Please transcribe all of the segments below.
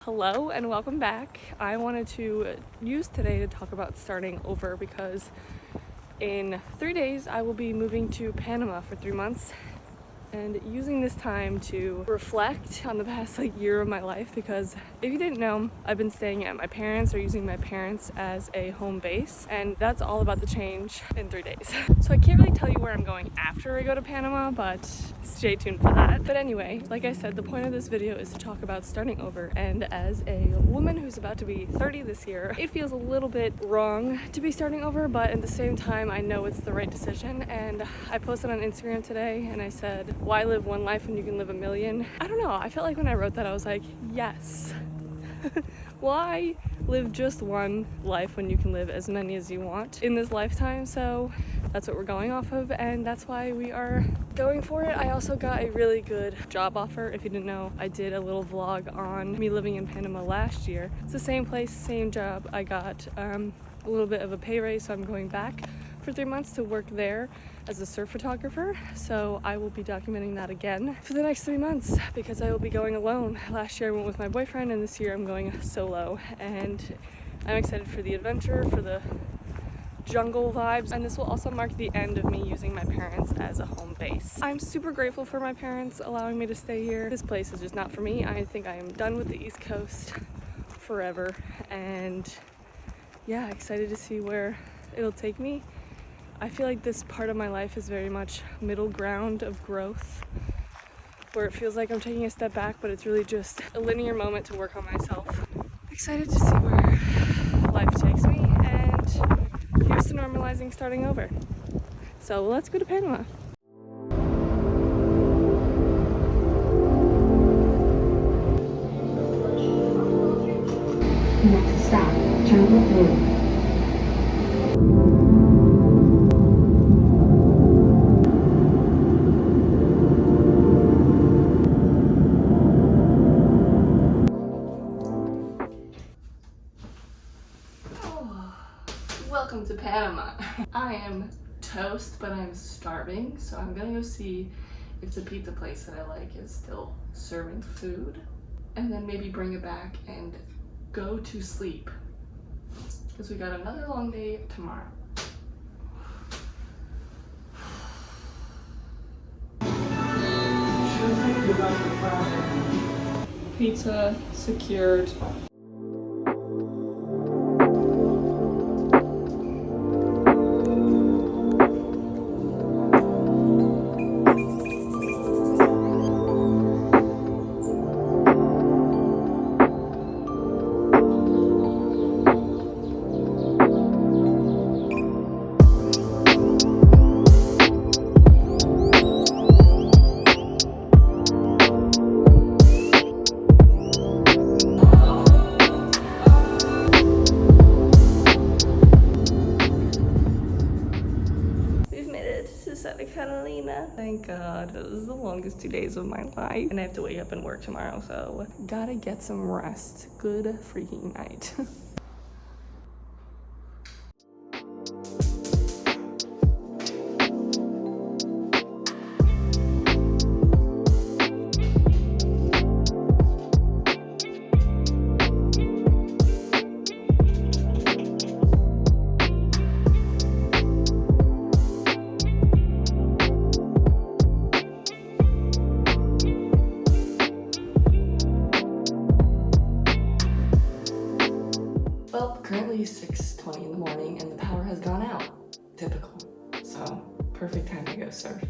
Hello and welcome back. I wanted to use today to talk about starting over because in 3 days I will be moving to Panama for 3 months and using this time to reflect on the past year of my life, because if you didn't know, I've been staying at my parents' or using my parents as a home base, and that's all about to change in 3 days. So I can't really tell you where I'm going after I go to Panama, but stay tuned for that. But anyway, like I said, the point of this video is to talk about starting over, and as a woman who's about to be 30 this year, it feels a little bit wrong to be starting over, but at the same time I know it's the right decision. And I posted on Instagram today and I said, why live one life when you can live a million? I don't know, I felt like when I wrote that I was like, yes. Why live just one life when you can live as many as you want in this lifetime? So that's what we're going off of, and that's why we are going for it. I also got a really good job offer. If you didn't know, I did a little vlog on me living in Panama last year. It's the same place, same job. I got a little bit of a pay raise, so I'm going back for 3 months to work there as a surf photographer. So I will be documenting that again for the next 3 months because I will be going alone. Last year I went with my boyfriend, and this year I'm going solo, and I'm excited for the adventure, for the jungle vibes, and this will also mark the end of me using my parents as a home base. I'm super grateful for my parents allowing me to stay here. This place is just not for me. I think I am done with the East Coast forever, and yeah, excited to see where it'll take me. I feel like this part of my life is very much middle ground of growth, where it feels like I'm taking a step back, but it's really just a linear moment to work on myself. Excited to see where life takes me, and here's to normalizing starting over. So let's go to Panama. Next stop, Jungle Blue. Welcome to Panama. I am toast, but I'm starving, so I'm gonna go see if the pizza place that I like is still serving food, and then maybe bring it back and go to sleep because we got another long day tomorrow. Pizza secured. Thank God. This is the longest 2 days of my life, and I have to wake up and work tomorrow, so gotta get some rest. Good freaking night. Well, currently 6:20 in the morning and the power has gone out. Typical. So, perfect time to go surf.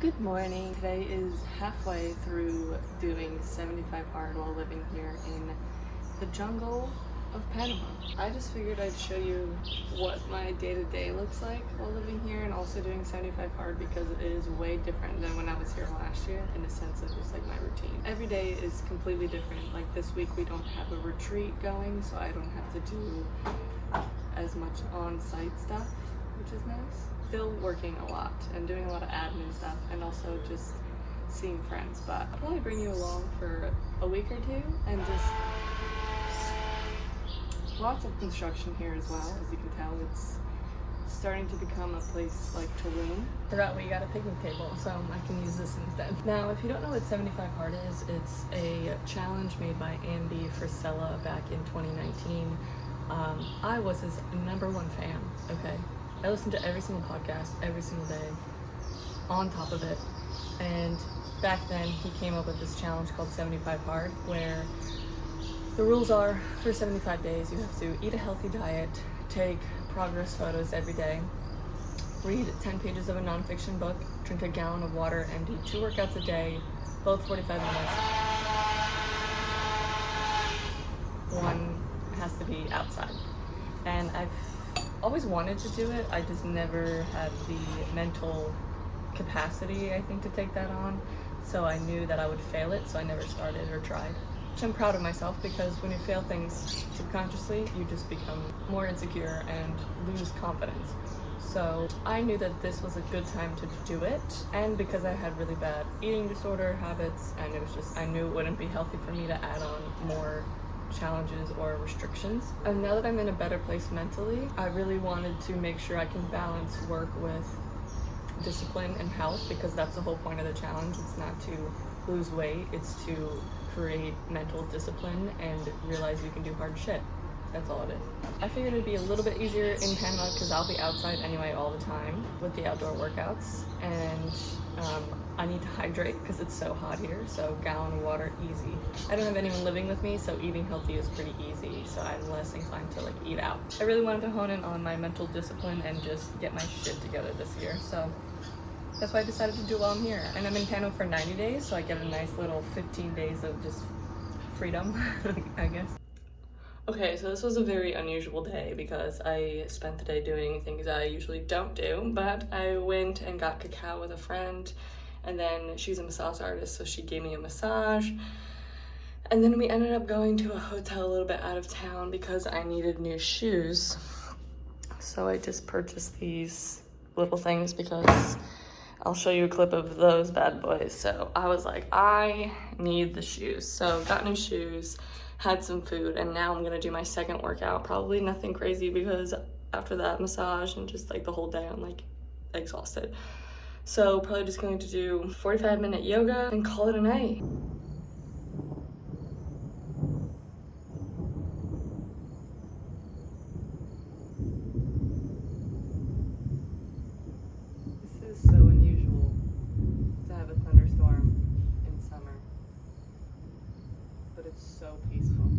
Good morning. Today is halfway through doing 75 hard while living here in the jungle of Panama. I just figured I'd show you what my day-to-day looks like while living here and also doing 75 hard, because it is way different than when I was here last year in the sense of just like my routine. Every day is completely different. Like this week we don't have a retreat going, so I don't have to do as much on-site stuff, which is nice. Still working a lot and doing a lot of admin stuff, and also just seeing friends, but I'll probably bring you along for a week or two and just lots of construction here as well. As you can tell, it's starting to become a place like Tulum. Forgot we got a picnic table, so I can use this instead. Now, if you don't know what 75 Hard is, it's a challenge made by Andy Frisella back in 2019. I was his #1 fan, okay? I listened to every single podcast, every single day, on top of it. And back then, he came up with this challenge called 75 Hard, where the rules are, for 75 days, you have to eat a healthy diet, take progress photos every day, read 10 pages of a nonfiction book, drink a gallon of water, and do 2 workouts a day, both 45 minutes. One has to be outside. And I've always wanted to do it, I just never had the mental capacity, I think, to take that on. So I knew that I would fail it, so I never started or tried. Which I'm proud of myself, because when you fail things subconsciously, you just become more insecure and lose confidence. So I knew that this was a good time to do it, and because I had really bad eating disorder habits, and it was just, I knew it wouldn't be healthy for me to add on more challenges or restrictions. And now that I'm in a better place mentally, I really wanted to make sure I can balance work with discipline and health, because that's the whole point of the challenge. It's not to lose weight, it's to create mental discipline and realize you can do hard shit. That's all it is. I figured it'd be a little bit easier in Panama because I'll be outside anyway all the time with the outdoor workouts, and I need to hydrate because it's so hot here, so gallon of water, easy. I don't have anyone living with me, so eating healthy is pretty easy, so I'm less inclined to like eat out. I really wanted to hone in on my mental discipline and just get my shit together this year, so that's why I decided to do it while I'm here. And I'm in Panama for 90 days, so I get a nice little 15 days of just freedom, I guess. Okay, so this was a very unusual day because I spent the day doing things I usually don't do, but I went and got cacao with a friend, and then she's a massage artist, so she gave me a massage. And then we ended up going to a hotel a little bit out of town because I needed new shoes. So I just purchased these little things because I'll show you a clip of those bad boys. So I was like, I need the shoes. So got new shoes, had some food, and now I'm gonna do my second workout. Probably nothing crazy because after that massage and just like the whole day, I'm like exhausted. So probably just going to do 45-minute yoga and call it a night. This is so unusual to have a thunderstorm in summer, but it's so peaceful.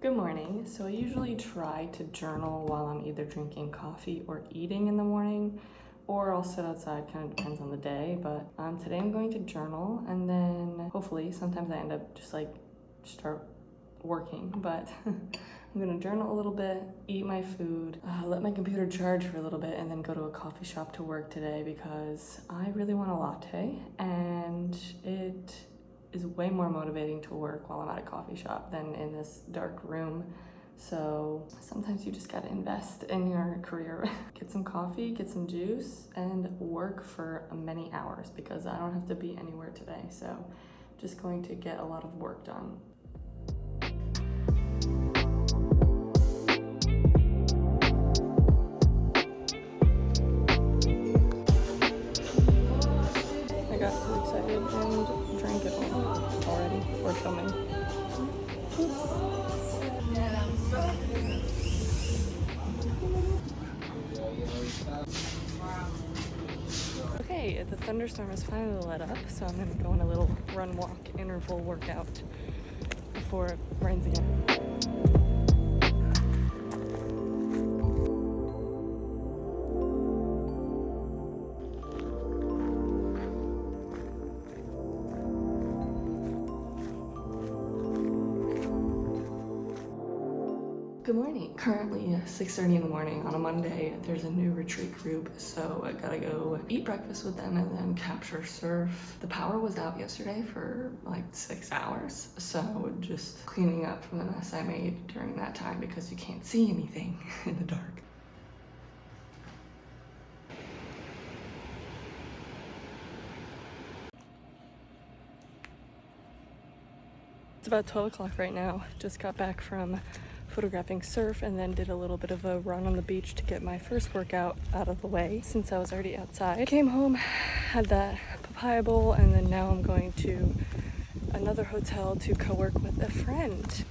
Good morning. So I usually try to journal while I'm either drinking coffee or eating in the morning, or I'll sit outside, kind of depends on the day. But today I'm going to journal, and then hopefully sometimes I end up just like start working, but I'm gonna journal a little bit, eat my food, let my computer charge for a little bit, and then go to a coffee shop to work today because I really want a latte, and it is way more motivating to work while I'm at a coffee shop than in this dark room. So sometimes you just gotta invest in your career. Get some coffee, get some juice, and work for many hours because I don't have to be anywhere today. So just going to get a lot of work done. I got too excited and drank it all already before filming. Okay, the thunderstorm has finally let up, so I'm gonna go on a little run, walk, interval workout before it rains again. Good morning. Currently 6:30 in the morning on a Monday. There's a new retreat group, so I gotta go eat breakfast with them and then capture surf. The power was out yesterday for like 6 hours, so just cleaning up from the mess I made during that time because you can't see anything in the dark. It's about 12 o'clock right now. Just got back from photographing surf and then did a little bit of a run on the beach to get my first workout out of the way since I was already outside. Came home, had that papaya bowl, and then now I'm going to another hotel to co-work with a friend.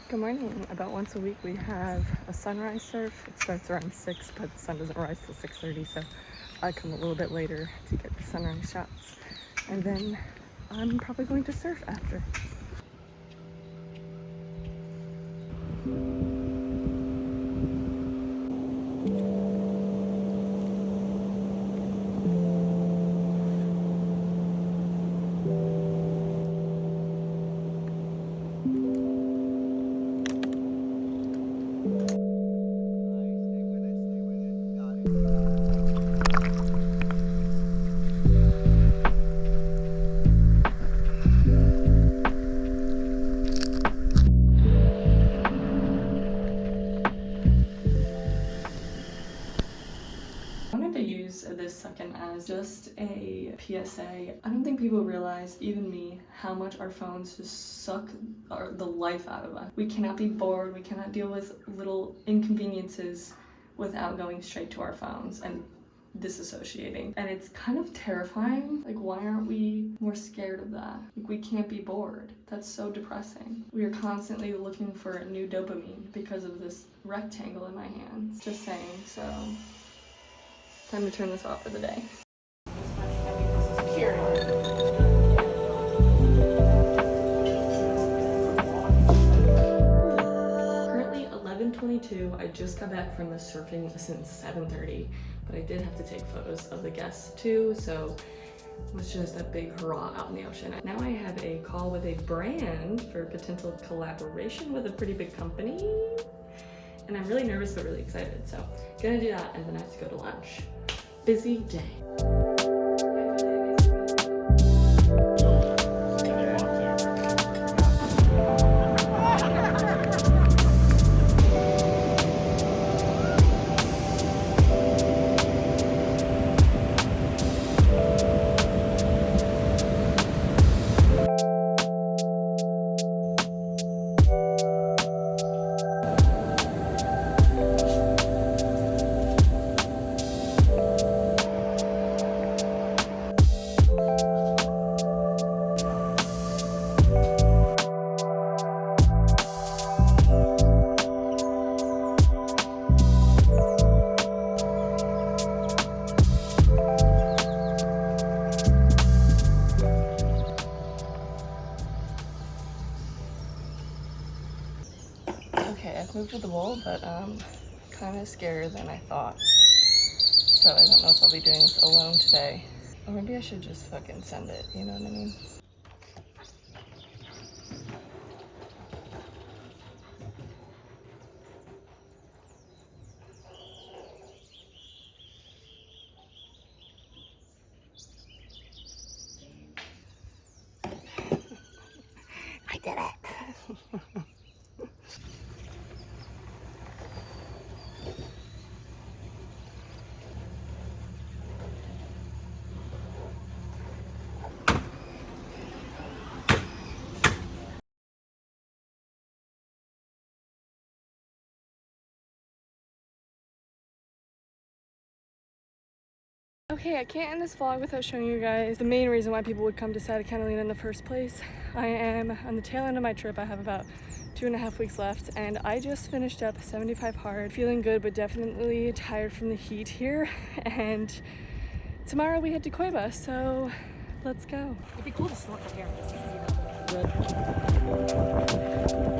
Good morning. About once a week we have a sunrise surf. It starts around 6, but the sun doesn't rise till 6:30, so I come a little bit later to get the sunrise shots. And then I'm probably going to surf after. This second as just a PSA. I don't think people realize, even me, how much our phones just suck the life out of us. We cannot be bored, we cannot deal with little inconveniences without going straight to our phones and disassociating. And it's kind of terrifying. Like, why aren't we more scared of that? Like, we can't be bored. That's so depressing. We are constantly looking for a new dopamine because of this rectangle in my hands. Just saying, so time to turn this off for the day. Currently 11:22. I just got back from the surfing since 7:30, but I did have to take photos of the guests too, so it was just a big hurrah out in the ocean. Now I have a call with a brand for potential collaboration with a pretty big company, and I'm really nervous but really excited, so gonna do that, and then I have to go to lunch. Busy day. Okay, I've moved with the bowl, but kind of scarier than I thought. So I don't know if I'll be doing this alone today. Or maybe I should just fucking send it, you know what I mean? I did it! Okay, I can't end this vlog without showing you guys the main reason why people would come to Santa Catalina in the first place. I am on the tail end of my trip. I have about 2.5 weeks left, and I just finished up 75 hard, feeling good but definitely tired from the heat here. And tomorrow we head to Cueva, so let's go. It'd be cool to snorkel here. Red.